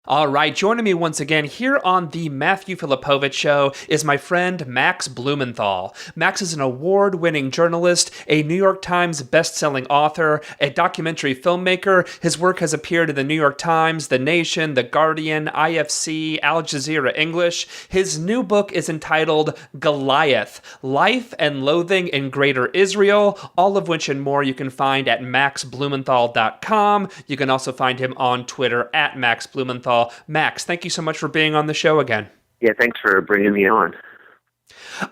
All right, joining me once again here on the Matthew Filipowicz Show is my friend Max Blumenthal. Max is an award-winning journalist, a New York Times best-selling author, a documentary filmmaker. His work has appeared in the New York Times, The Nation, The Guardian, IFC, Al Jazeera English. His new book is entitled Goliath: Life and Loathing in Greater Israel, all of which and more you can find at maxblumenthal.com. You can also find him on Twitter at Max Blumenthal. Max, thank you so much for being on the show again. Yeah, thanks for bringing me on.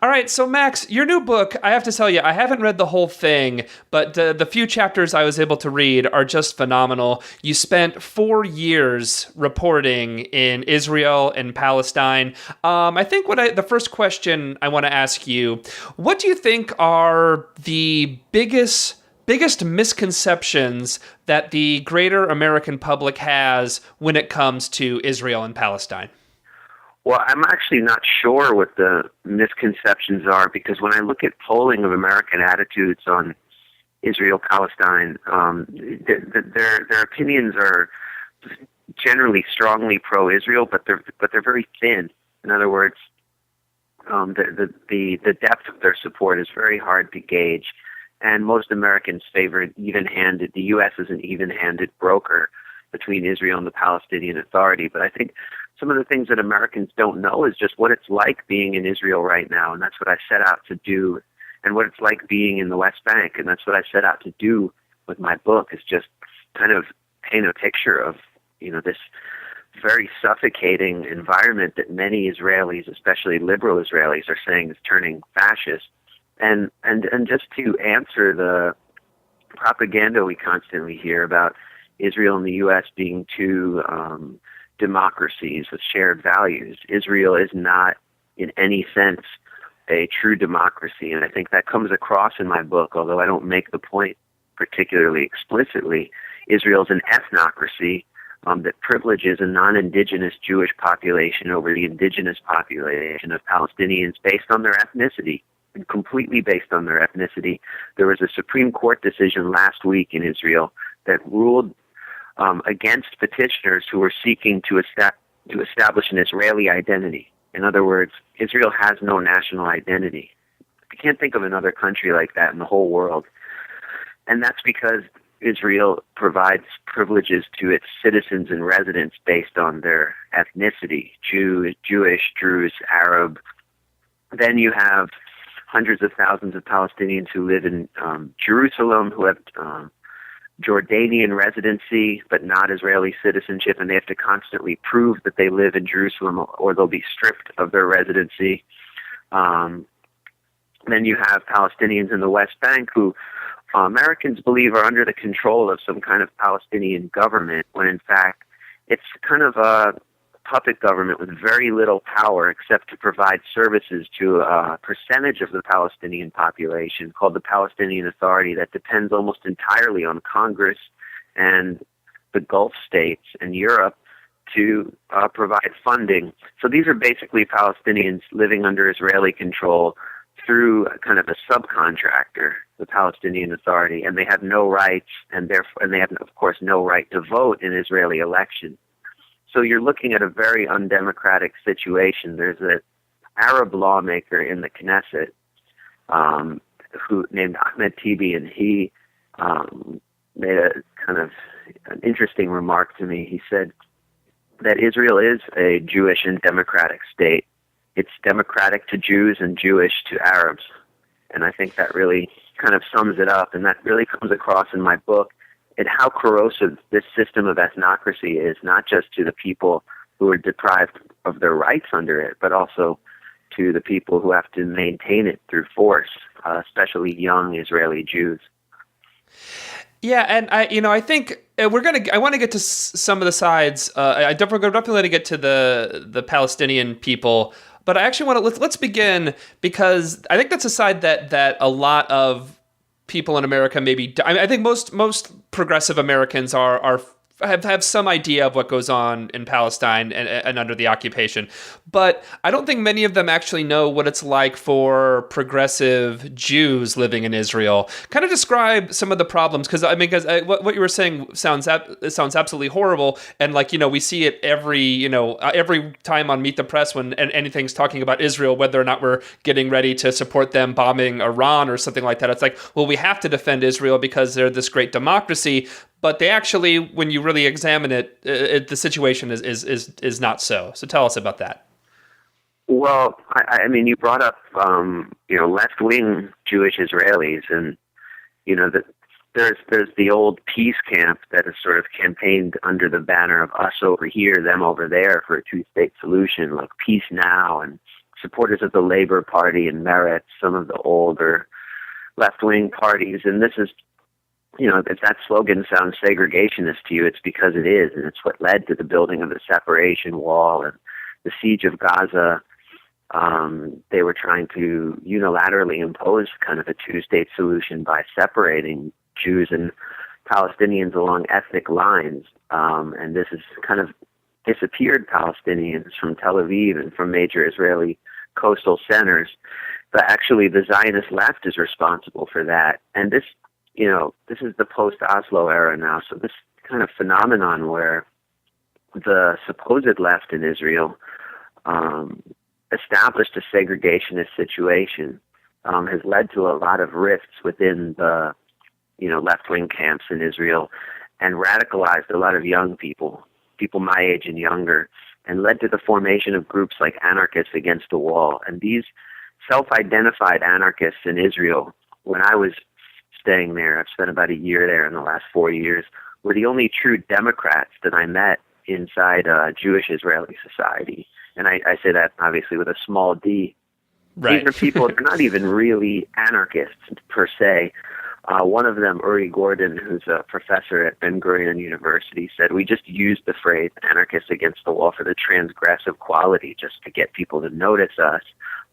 All right, so Max, your new book, I have to tell you, I haven't read the whole thing, but the few chapters I was able to read are just phenomenal. You spent 4 years reporting in Israel and Palestine. I think the first question I want to ask you, what do you think are the biggest misconceptions that the greater American public has when it comes to Israel and Palestine? Well, I'm actually not sure what the misconceptions are, because when I look at polling of American attitudes on Israel-Palestine, their opinions are generally strongly pro-Israel, but they're very thin. In other words, the depth of their support is very hard to gauge. And most Americans favor an even-handed, the U.S. is an even-handed broker between Israel and the Palestinian Authority. But I think some of the things that Americans don't know is just what it's like being in Israel right now. And that's what I set out to do. And what it's like being in the West Bank. And that's what I set out to do with my book, is just kind of paint a picture of, this very suffocating environment that many Israelis, especially liberal Israelis, are saying is turning fascist. And just to answer the propaganda we constantly hear about Israel and the U.S. being two democracies with shared values, Israel is not in any sense a true democracy. And I think that comes across in my book, although I don't make the point particularly explicitly. Israel is an ethnocracy that privileges a non-indigenous Jewish population over the indigenous population of Palestinians based on their ethnicity. Completely based on their ethnicity. There was a Supreme Court decision last week in Israel that ruled against petitioners who were seeking to establish an Israeli identity. In other words, Israel has no national identity. You can't think of another country like that in the whole world. And that's because Israel provides privileges to its citizens and residents based on their ethnicity: Jewish, Druze, Arab. Then you have hundreds of thousands of Palestinians who live in Jerusalem, who have Jordanian residency but not Israeli citizenship, and they have to constantly prove that they live in Jerusalem or they'll be stripped of their residency. Then you have Palestinians in the West Bank who Americans believe are under the control of some kind of Palestinian government, when in fact it's kind of a puppet government with very little power except to provide services to a percentage of the Palestinian population called the Palestinian Authority that depends almost entirely on Congress and the Gulf states and Europe to provide funding. So these are basically Palestinians living under Israeli control through kind of a subcontractor, the Palestinian Authority, and they have no rights, and they have, of course, no right to vote in Israeli elections. So you're looking at a very undemocratic situation. There's an Arab lawmaker in the Knesset who named Ahmed Tibi, and he made a kind of an interesting remark to me. He said that Israel is a Jewish and democratic state. It's democratic to Jews and Jewish to Arabs. And I think that really kind of sums it up, and that really comes across in my book, and how corrosive this system of ethnocracy is, not just to the people who are deprived of their rights under it, but also to the people who have to maintain it through force, especially young Israeli Jews. Yeah, and I think I want to get to some of the sides. I definitely want to get to the Palestinian people, but I actually want to let's begin, because I think that's a side that a lot of people in America maybe. I think most progressive Americans have some idea of what goes on in Palestine and under the occupation. But I don't think many of them actually know what it's like for progressive Jews living in Israel. Kind of describe some of the problems, because what you were saying sounds absolutely horrible, and we see it every time on Meet the Press when anything's talking about Israel, whether or not we're getting ready to support them bombing Iran or something like that. It's like, well, we have to defend Israel because they're this great democracy. But they actually, when you really examine it, the situation is not so. So tell us about that. Well, I mean, you brought up, left-wing Jewish Israelis, and there's the old peace camp that has sort of campaigned under the banner of us over here, them over there for a two-state solution, like Peace Now, and supporters of the Labor Party and Meretz, some of the older left-wing parties, and this is. If that slogan sounds segregationist to you, it's because it is, and it's what led to the building of the separation wall and the siege of Gaza. They were trying to unilaterally impose kind of a two-state solution by separating Jews and Palestinians along ethnic lines, and this has kind of disappeared Palestinians from Tel Aviv and from major Israeli coastal centers. But actually, the Zionist left is responsible for that, and this is the post-Oslo era now, so this kind of phenomenon where the supposed left in Israel established a segregationist situation has led to a lot of rifts within the, left-wing camps in Israel, and radicalized a lot of young people my age and younger, and led to the formation of groups like Anarchists Against the Wall. And these self-identified anarchists in Israel, when I was staying there, I've spent about a year there in the last 4 years, were the only true Democrats that I met inside Jewish Israeli society. And I say that obviously with a small d. Right. These are people, they're not even really anarchists per se. One of them, Uri Gordon, who's a professor at Ben Gurion University, said, we just used the phrase anarchists against the wall for the transgressive quality, just to get people to notice us.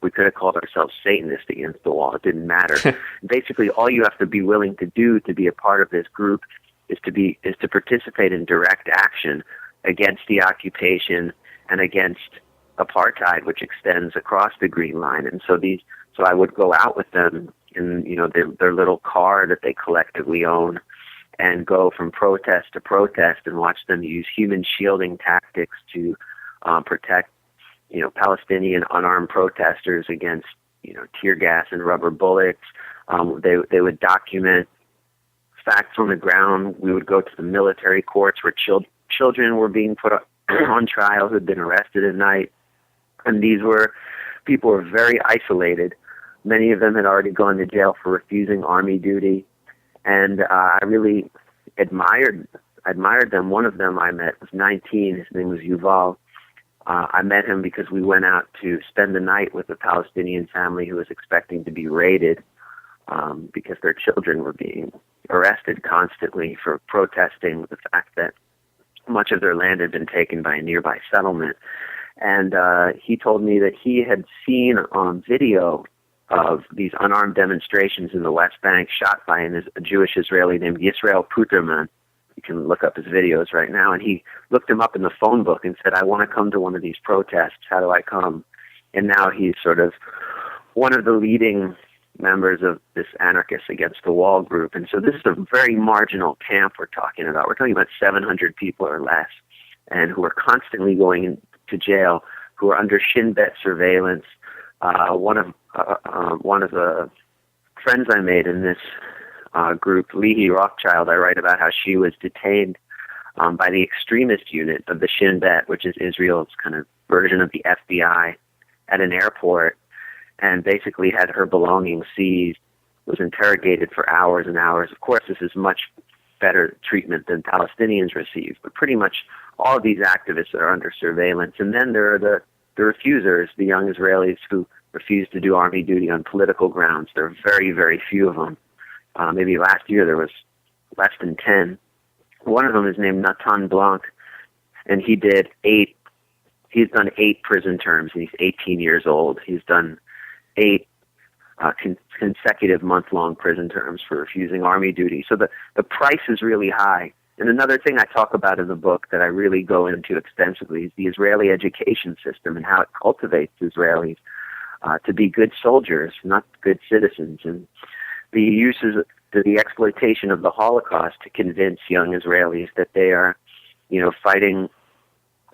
We could have called ourselves Satanists against the wall. It didn't matter. Basically, all you have to be willing to do to be a part of this group is to participate in direct action against the occupation and against apartheid, which extends across the Green Line. And so I would go out with them in their little car that they collectively own, and go from protest to protest and watch them use human shielding tactics to protect Palestinian unarmed protesters against, tear gas and rubber bullets. They would document facts on the ground. We would go to the military courts where children were being put on trial who had been arrested at night. And people were very isolated. Many of them had already gone to jail for refusing army duty. And I really admired them. One of them I met was 19. His name was Yuval. I met him because we went out to spend the night with a Palestinian family who was expecting to be raided because their children were being arrested constantly for protesting the fact that much of their land had been taken by a nearby settlement. And he told me that he had seen on video of these unarmed demonstrations in the West Bank shot by a Jewish Israeli named Yisrael Puterman. You can look up his videos right now. And he looked him up in the phone book and said, I want to come to one of these protests. How do I come? And now he's sort of one of the leading members of this Anarchists Against the Wall group. And so this is a very marginal camp we're talking about. We're talking about 700 people or less, and who are constantly going to jail, who are under Shin Bet surveillance. One of the friends I made in this group, Leahy Rothschild, I write about how she was detained by the extremist unit of the Shin Bet, which is Israel's kind of version of the FBI, at an airport, and basically had her belongings seized, was interrogated for hours and hours. Of course, this is much better treatment than Palestinians receive, but pretty much all of these activists are under surveillance. And then there are the refusers, the young Israelis who refuse to do army duty on political grounds. There are very, very few of them. Maybe last year there was less than 10. One of them is named Natan Blanc, and he's done 8 prison terms, and he's 18 years old. He's done 8 consecutive month-long prison terms for refusing army duty. So the price is really high And another thing I talk about in the book that I really go into extensively is the Israeli education system and how it cultivates Israelis to be good soldiers, not good citizens, and the uses the exploitation of the Holocaust to convince young Israelis that they are, fighting,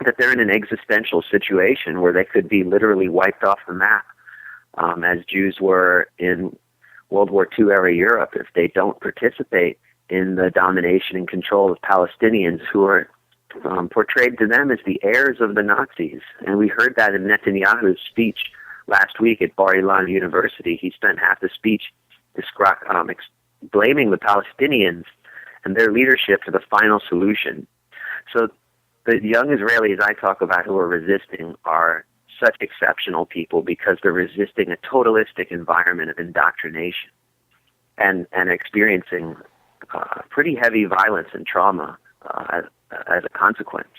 that they're in an existential situation where they could be literally wiped off the map, as Jews were in World War II era Europe if they don't participate in the domination and control of Palestinians who are portrayed to them as the heirs of the Nazis. And we heard that in Netanyahu's speech last week at Bar Ilan University. He spent half the speech blaming the Palestinians and their leadership for the final solution. So the young Israelis I talk about who are resisting are such exceptional people because they're resisting a totalistic environment of indoctrination and experiencing pretty heavy violence and trauma as a consequence.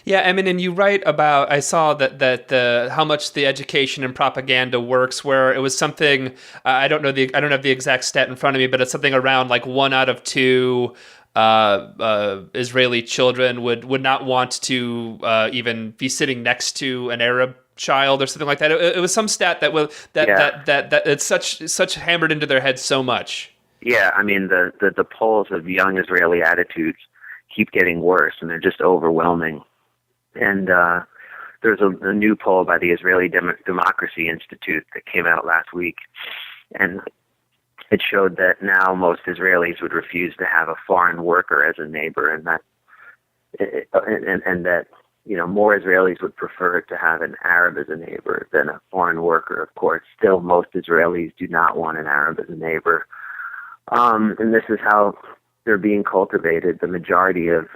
Yeah, I mean, and you write about, I saw that the how much the education and propaganda works, where it was something, I don't have the exact stat in front of me, but it's something around like 1 out of 2 Israeli children would not want to even be sitting next to an Arab child or something like that. It was some stat that it's such hammered into their heads so much. Yeah, I mean the polls of young Israeli attitudes keep getting worse, and they're just overwhelming. And there's a new poll by the Israeli Democracy Institute that came out last week, and it showed that now most Israelis would refuse to have a foreign worker as a neighbor, and that more Israelis would prefer to have an Arab as a neighbor than a foreign worker. Of course, still most Israelis do not want an Arab as a neighbor, and this is how they're being cultivated. The majority of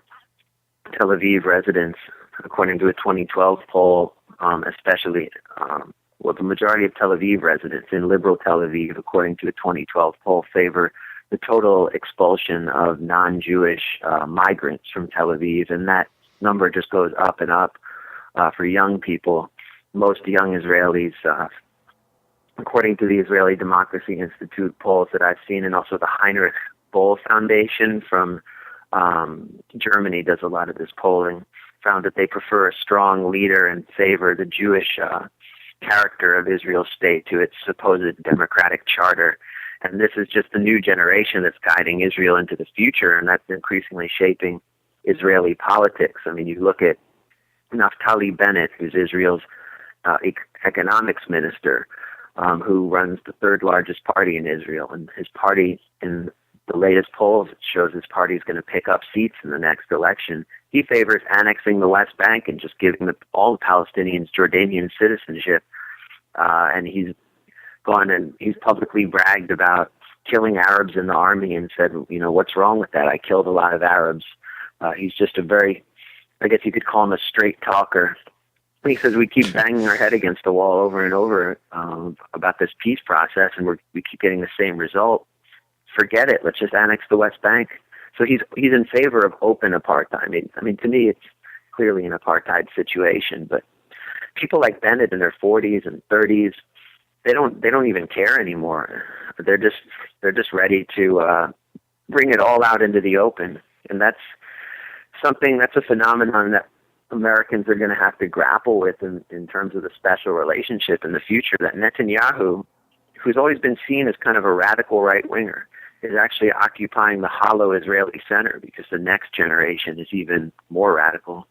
Tel Aviv residents, according to a 2012 poll, the majority of Tel Aviv residents in liberal Tel Aviv, according to a 2012 poll, favor the total expulsion of non-Jewish migrants from Tel Aviv, and that number just goes up and up for young people. Most young Israelis, according to the Israeli Democracy Institute polls that I've seen, and also the Heinrich Böll Foundation from Germany does a lot of this polling, found that they prefer a strong leader and favor the Jewish character of Israel's state to its supposed democratic charter. And this is just the new generation that's guiding Israel into the future, and that's increasingly shaping Israeli politics. I mean, you look at Naftali Bennett, who's Israel's economics minister, who runs the third largest party in Israel, and his party, in the latest polls, it shows his party is going to pick up seats in the next election. He favors annexing the West Bank and just giving all the Palestinians Jordanian citizenship. And he's gone and he's publicly bragged about killing Arabs in the army and said, what's wrong with that? I killed a lot of Arabs. He's just a very, I guess you could call him a straight talker. He says we keep banging our head against the wall over and over about this peace process, and we keep getting the same result. Forget it. Let's just annex the West Bank. So he's in favor of open apartheid. I mean, to me, it's clearly an apartheid situation. But people like Bennett in their 40s and 30s, they don't even care anymore. They're just ready to bring it all out into the open, and that's a phenomenon that Americans are going to have to grapple with in terms of the special relationship in the future. That Netanyahu, who's always been seen as kind of a radical right-winger, is actually occupying the hollow Israeli center because the next generation is even more radical.